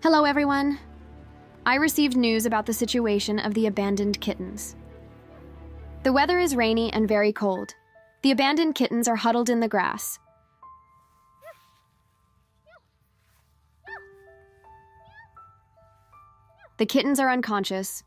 Hello, everyone. I received news about the situation of the abandoned kittens. The weather is rainy and very cold. The abandoned kittens are huddled in the grass. The kittens are unconscious.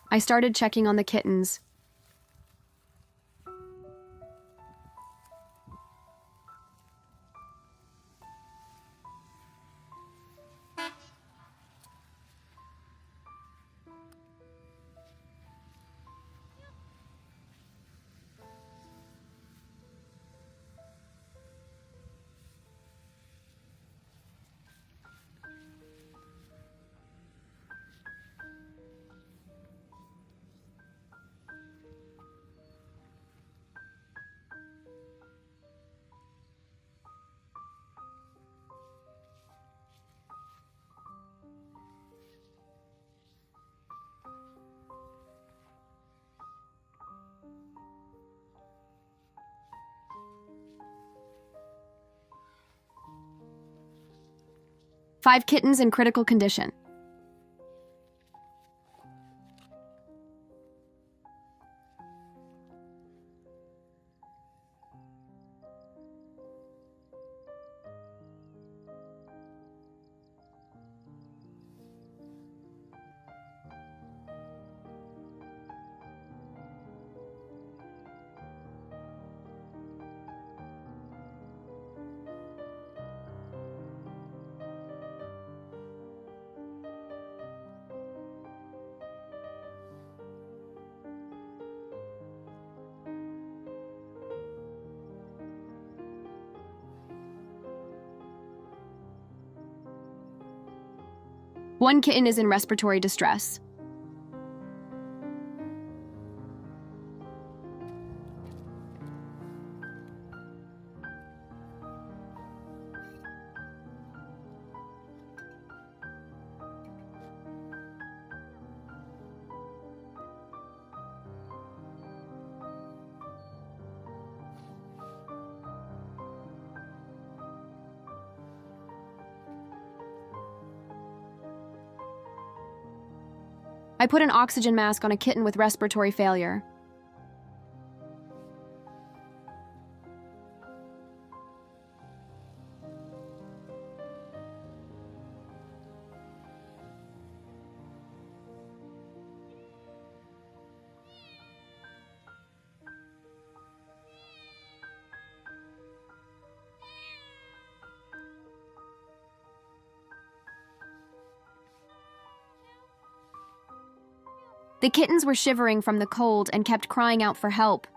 I started checking on the kittens. Five kittens in critical condition. One kitten is in respiratory distress. I put an oxygen mask on a kitten with respiratory failure. The kittens were shivering from the cold and kept crying out for help.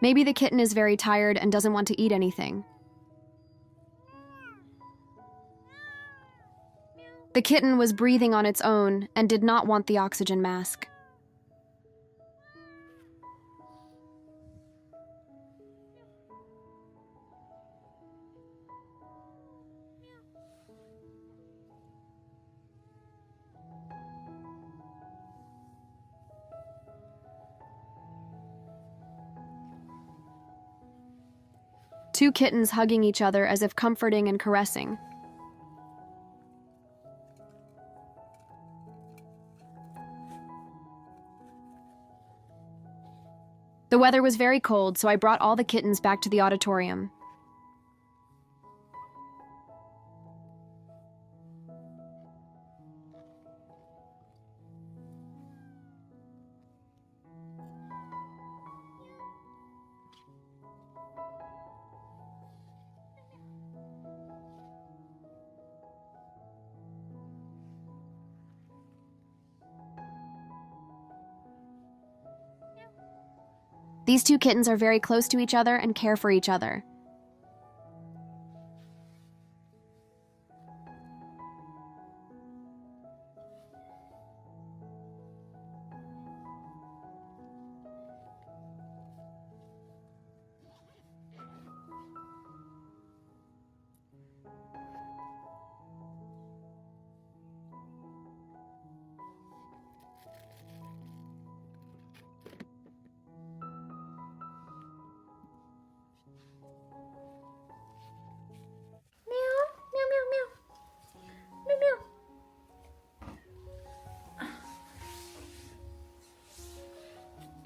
Maybe the kitten is very tired and doesn't want to eat anything. The kitten was breathing on its own and did not want the oxygen mask. Two kittens hugging each other as if comforting and caressing. The weather was very cold, so I brought all the kittens back to the auditorium. These two kittens are very close to each other and care for each other.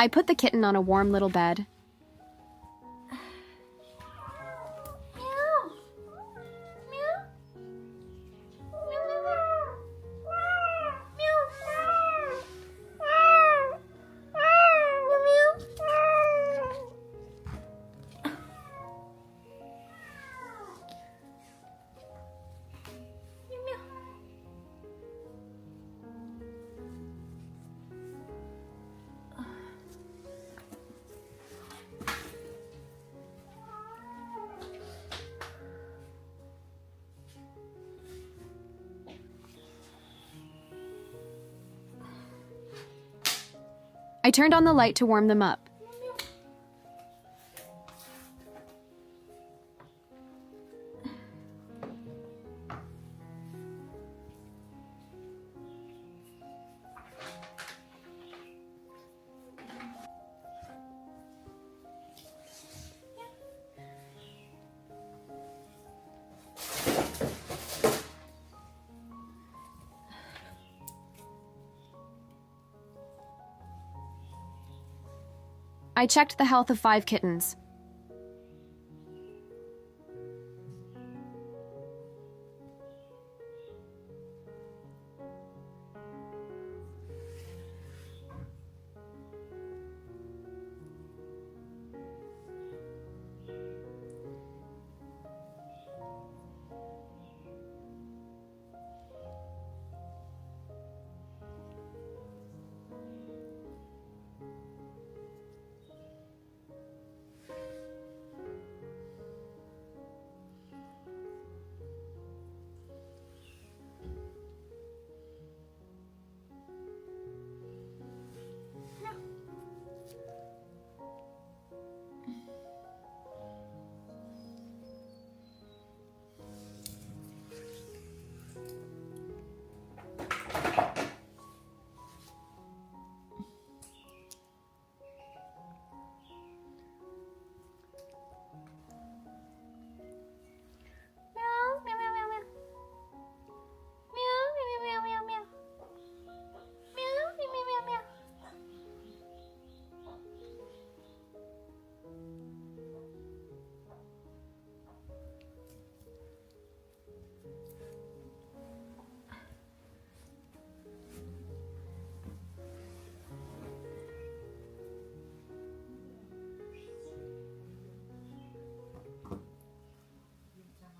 I put the kitten on a warm little bed. I turned on the light to warm them up. I checked the health of 5 kittens.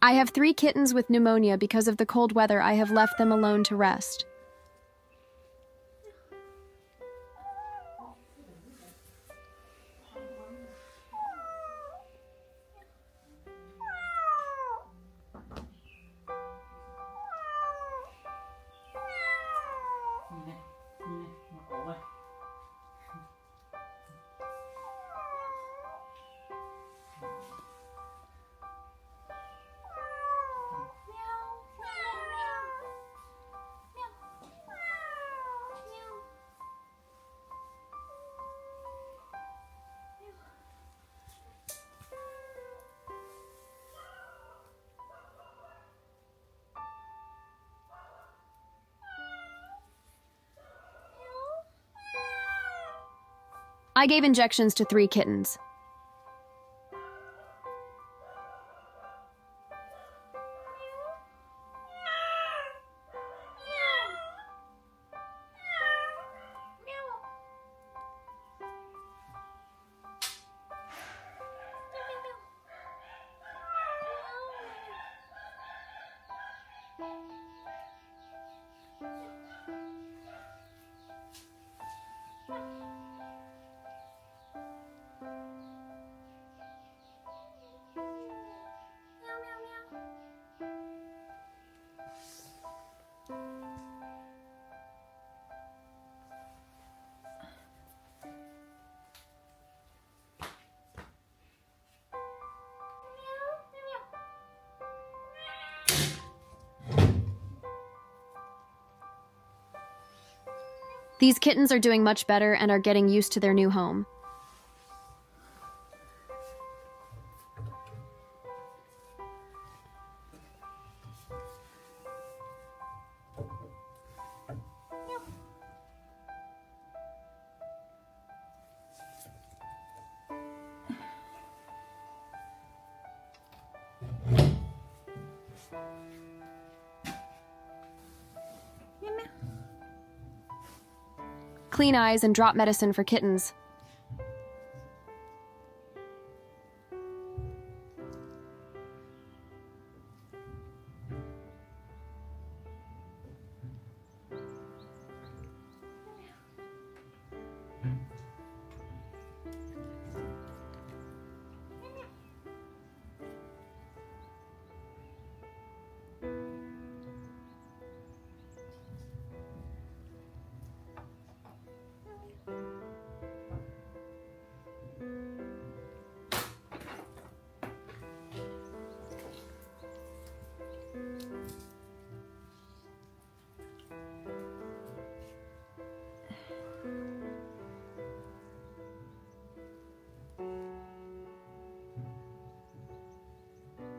I have 3 kittens with pneumonia because of the cold weather. I have left them alone to rest. I gave injections to 3 kittens. These kittens are doing much better and are getting used to their new home. Clean eyes and drop medicine for kittens.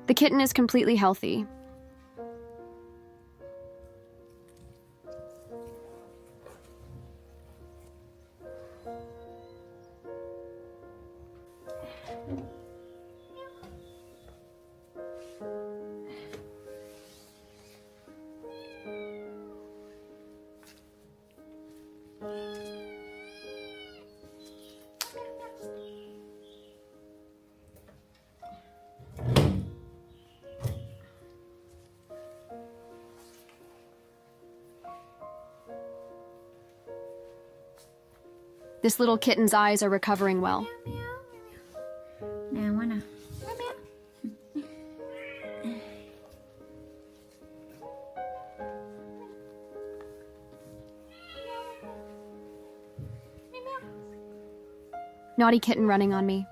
The kitten is completely healthy. This little kitten's eyes are recovering well. Nào quá nào. Naughty kitten running on me.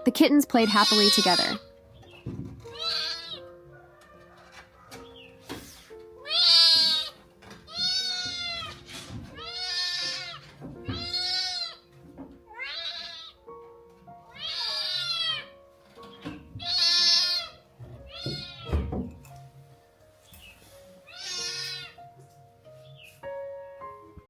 The kittens played happily together.